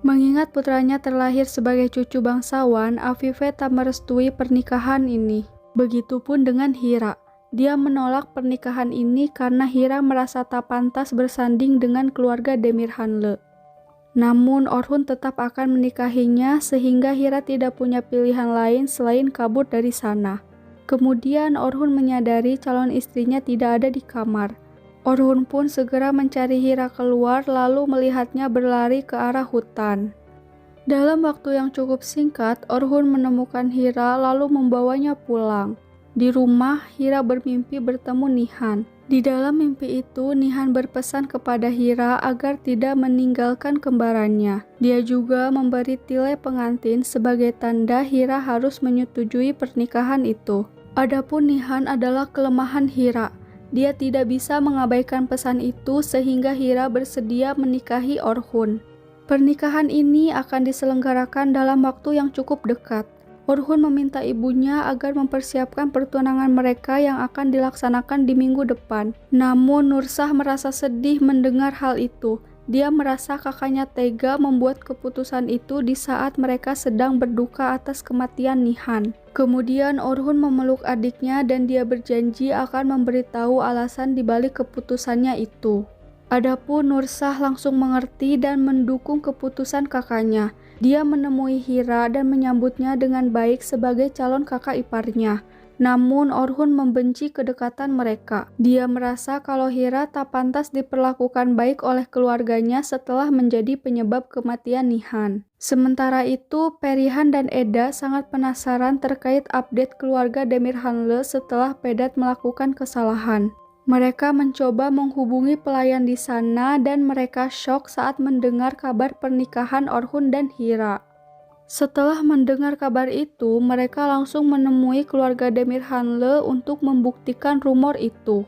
Mengingat putranya terlahir sebagai cucu bangsawan, Afife tak merestui pernikahan ini. Begitupun dengan Hira. Dia menolak pernikahan ini karena Hira merasa tak pantas bersanding dengan keluarga Demirhanle. Namun Orhun tetap akan menikahinya sehingga Hira tidak punya pilihan lain selain kabur dari sana. Kemudian Orhun menyadari calon istrinya tidak ada di kamar. Orhun pun segera mencari Hira keluar lalu melihatnya berlari ke arah hutan. Dalam waktu yang cukup singkat, Orhun menemukan Hira lalu membawanya pulang. Di rumah, Hira bermimpi bertemu Nihan. Di dalam mimpi itu, Nihan berpesan kepada Hira agar tidak meninggalkan kembarannya. Dia juga memberi tile pengantin sebagai tanda Hira harus menyetujui pernikahan itu. Adapun Nihan adalah kelemahan Hira. Dia tidak bisa mengabaikan pesan itu sehingga Hira bersedia menikahi Orhun. Pernikahan ini akan diselenggarakan dalam waktu yang cukup dekat. Orhun meminta ibunya agar mempersiapkan pertunangan mereka yang akan dilaksanakan di minggu depan. Namun Nursah merasa sedih mendengar hal itu. Dia merasa kakaknya tega membuat keputusan itu di saat mereka sedang berduka atas kematian Nihan. Kemudian Orhun memeluk adiknya dan dia berjanji akan memberitahu alasan dibalik keputusannya itu. Adapun Nursah langsung mengerti dan mendukung keputusan kakaknya. Dia menemui Hira dan menyambutnya dengan baik sebagai calon kakak iparnya. Namun Orhun membenci kedekatan mereka. Dia merasa kalau Hira tak pantas diperlakukan baik oleh keluarganya setelah menjadi penyebab kematian Nihan. Sementara itu, Perihan dan Eda sangat penasaran terkait update keluarga Demirhanle setelah Pedat melakukan kesalahan. Mereka mencoba menghubungi pelayan di sana dan mereka syok saat mendengar kabar pernikahan Orhun dan Hira. Setelah mendengar kabar itu, mereka langsung menemui keluarga Demirhanle untuk membuktikan rumor itu.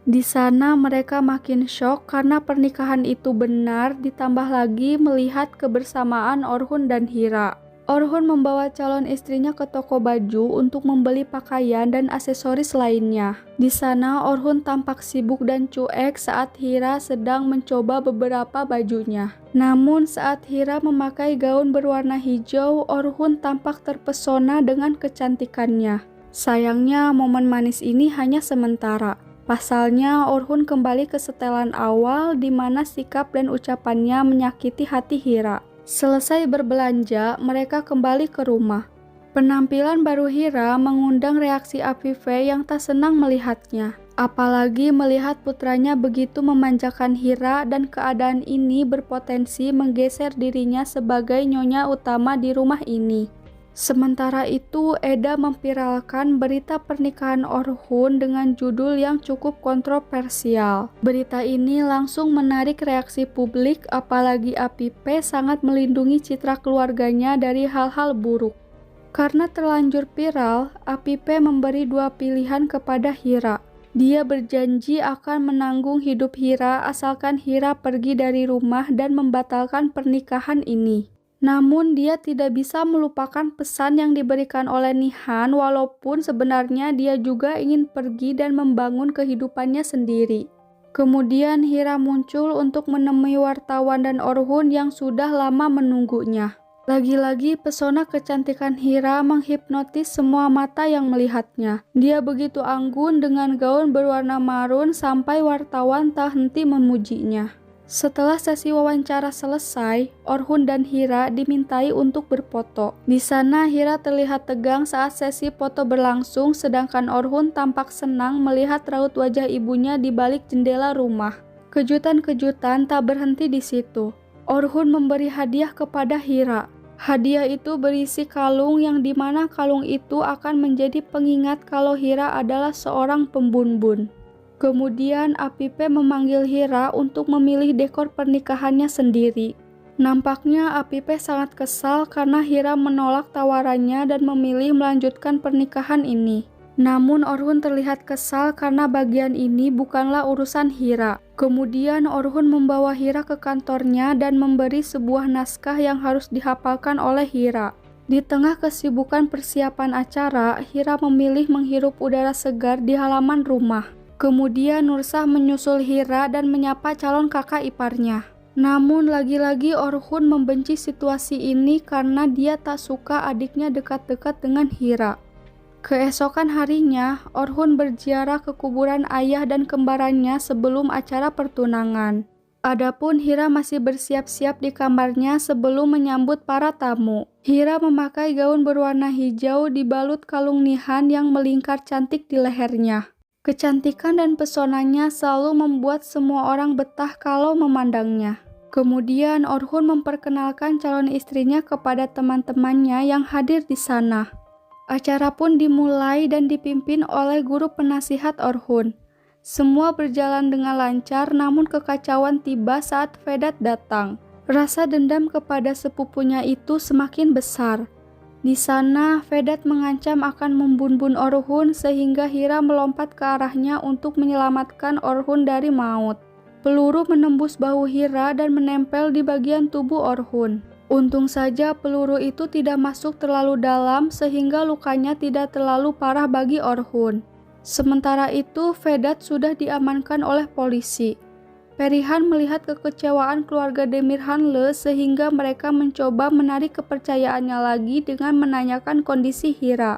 Di sana mereka makin syok karena pernikahan itu benar, ditambah lagi melihat kebersamaan Orhun dan Hira. Orhun membawa calon istrinya ke toko baju untuk membeli pakaian dan aksesoris lainnya. Di sana Orhun tampak sibuk dan cuek saat Hira sedang mencoba beberapa bajunya. Namun saat Hira memakai gaun berwarna hijau, Orhun tampak terpesona dengan kecantikannya. Sayangnya momen manis ini hanya sementara. Pasalnya Orhun kembali ke setelan awal di mana sikap dan ucapannya menyakiti hati Hira. Selesai berbelanja, mereka kembali ke rumah. Penampilan baru Hira mengundang reaksi Afife yang tak senang melihatnya. Apalagi melihat putranya begitu memanjakan Hira dan keadaan ini berpotensi menggeser dirinya sebagai nyonya utama di rumah ini. Sementara itu, Eda memviralkan berita pernikahan Orhun dengan judul yang cukup kontroversial. Berita ini langsung menarik reaksi publik, apalagi Apipe sangat melindungi citra keluarganya dari hal-hal buruk. Karena terlanjur viral, Apipe memberi dua pilihan kepada Hira. Dia berjanji akan menanggung hidup Hira asalkan Hira pergi dari rumah dan membatalkan pernikahan ini. Namun dia tidak bisa melupakan pesan yang diberikan oleh Nihan walaupun sebenarnya dia juga ingin pergi dan membangun kehidupannya sendiri. Kemudian Hira muncul untuk menemui wartawan dan Orhun yang sudah lama menunggunya. Lagi-lagi pesona kecantikan Hira menghipnotis semua mata yang melihatnya. Dia begitu anggun dengan gaun berwarna marun sampai wartawan tak henti memujinya. Setelah sesi wawancara selesai, Orhun dan Hira dimintai untuk berfoto. Di sana Hira terlihat tegang saat sesi foto berlangsung, sedangkan Orhun tampak senang melihat raut wajah ibunya di balik jendela rumah. Kejutan-kejutan tak berhenti di situ. Orhun memberi hadiah kepada Hira. Hadiah itu berisi kalung yang dimana kalung itu akan menjadi pengingat kalau Hira adalah seorang pembunbun. Kemudian Apipe memanggil Hira untuk memilih dekor pernikahannya sendiri. Nampaknya Apipe sangat kesal karena Hira menolak tawarannya dan memilih melanjutkan pernikahan ini. Namun Orhun terlihat kesal karena bagian ini bukanlah urusan Hira. Kemudian Orhun membawa Hira ke kantornya dan memberi sebuah naskah yang harus dihafalkan oleh Hira. Di tengah kesibukan persiapan acara, Hira memilih menghirup udara segar di halaman rumah. Kemudian Nursah menyusul Hira dan menyapa calon kakak iparnya. Namun lagi-lagi Orhun membenci situasi ini karena dia tak suka adiknya dekat-dekat dengan Hira. Keesokan harinya, Orhun berziarah ke kuburan ayah dan kembarannya sebelum acara pertunangan. Adapun Hira masih bersiap-siap di kamarnya sebelum menyambut para tamu. Hira memakai gaun berwarna hijau dibalut kalung nihan yang melingkar cantik di lehernya. Kecantikan dan pesonanya selalu membuat semua orang betah kalau memandangnya. Kemudian Orhun memperkenalkan calon istrinya kepada teman-temannya yang hadir di sana. Acara pun dimulai dan dipimpin oleh guru penasihat Orhun. Semua berjalan dengan lancar, namun kekacauan tiba saat Vedat datang. Rasa dendam kepada sepupunya itu semakin besar. Di sana, Vedat mengancam akan membunuh Orhun sehingga Hira melompat ke arahnya untuk menyelamatkan Orhun dari maut. Peluru menembus bahu Hira dan menempel di bagian tubuh Orhun. Untung saja peluru itu tidak masuk terlalu dalam sehingga lukanya tidak terlalu parah bagi Orhun. Sementara itu, Vedat sudah diamankan oleh polisi. Perihan melihat kekecewaan keluarga Demirhanle sehingga mereka mencoba menarik kepercayaannya lagi dengan menanyakan kondisi Hira.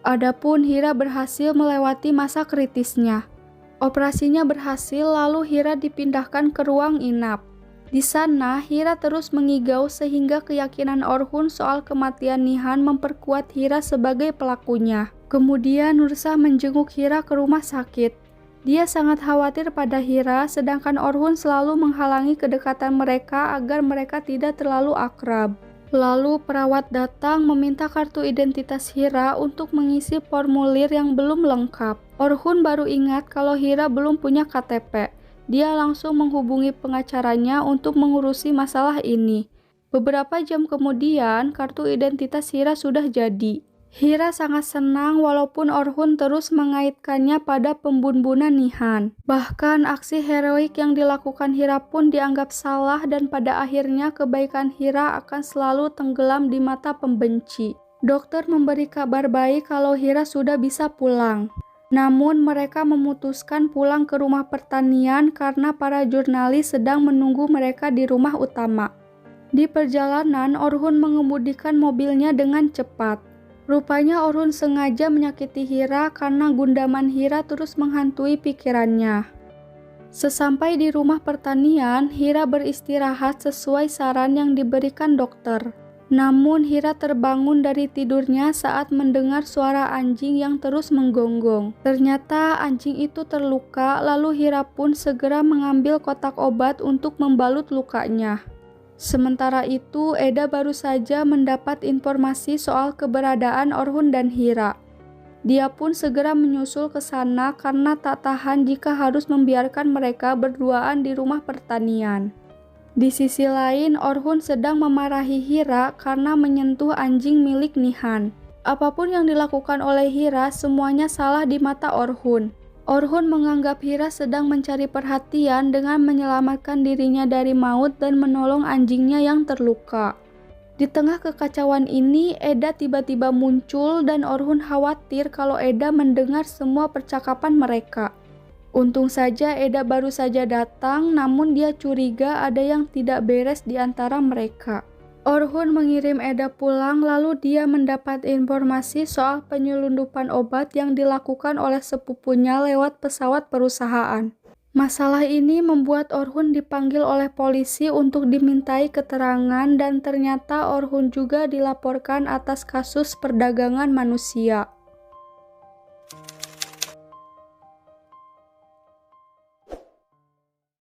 Adapun Hira berhasil melewati masa kritisnya. Operasinya berhasil lalu Hira dipindahkan ke ruang inap. Di sana, Hira terus mengigau sehingga keyakinan Orhun soal kematian Nihan memperkuat Hira sebagai pelakunya. Kemudian Nursah menjenguk Hira ke rumah sakit. Dia sangat khawatir pada Hira, sedangkan Orhun selalu menghalangi kedekatan mereka agar mereka tidak terlalu akrab. Lalu perawat datang meminta kartu identitas Hira untuk mengisi formulir yang belum lengkap. Orhun baru ingat kalau Hira belum punya KTP. Dia langsung menghubungi pengacaranya untuk mengurusi masalah ini. Beberapa jam kemudian, kartu identitas Hira sudah jadi. Hira sangat senang walaupun Orhun terus mengaitkannya pada pembunuhan Nihan. Bahkan aksi heroik yang dilakukan Hira pun dianggap salah dan pada akhirnya kebaikan Hira akan selalu tenggelam di mata pembenci. Dokter memberi kabar baik kalau Hira sudah bisa pulang. Namun mereka memutuskan pulang ke rumah pertanian karena para jurnalis sedang menunggu mereka di rumah utama. Di perjalanan, Orhun mengemudikan mobilnya dengan cepat. Rupanya Orhun sengaja menyakiti Hira karena gundaman Hira terus menghantui pikirannya. Sesampai di rumah pertanian, Hira beristirahat sesuai saran yang diberikan dokter. Namun Hira terbangun dari tidurnya saat mendengar suara anjing yang terus menggonggong. Ternyata anjing itu terluka, lalu Hira pun segera mengambil kotak obat untuk membalut lukanya. Sementara itu, Eda baru saja mendapat informasi soal keberadaan Orhun dan Hira. Dia pun segera menyusul ke sana karena tak tahan jika harus membiarkan mereka berduaan di rumah pertanian. Di sisi lain, Orhun sedang memarahi Hira karena menyentuh anjing milik Nihan. Apapun yang dilakukan oleh Hira, semuanya salah di mata Orhun. Orhun menganggap Hira sedang mencari perhatian dengan menyelamatkan dirinya dari maut dan menolong anjingnya yang terluka. Di tengah kekacauan ini, Eda tiba-tiba muncul dan Orhun khawatir kalau Eda mendengar semua percakapan mereka. Untung saja Eda baru saja datang, namun dia curiga ada yang tidak beres di antara mereka. Orhun mengirim Eda pulang lalu dia mendapat informasi soal penyelundupan obat yang dilakukan oleh sepupunya lewat pesawat perusahaan. Masalah ini membuat Orhun dipanggil oleh polisi untuk dimintai keterangan dan ternyata Orhun juga dilaporkan atas kasus perdagangan manusia.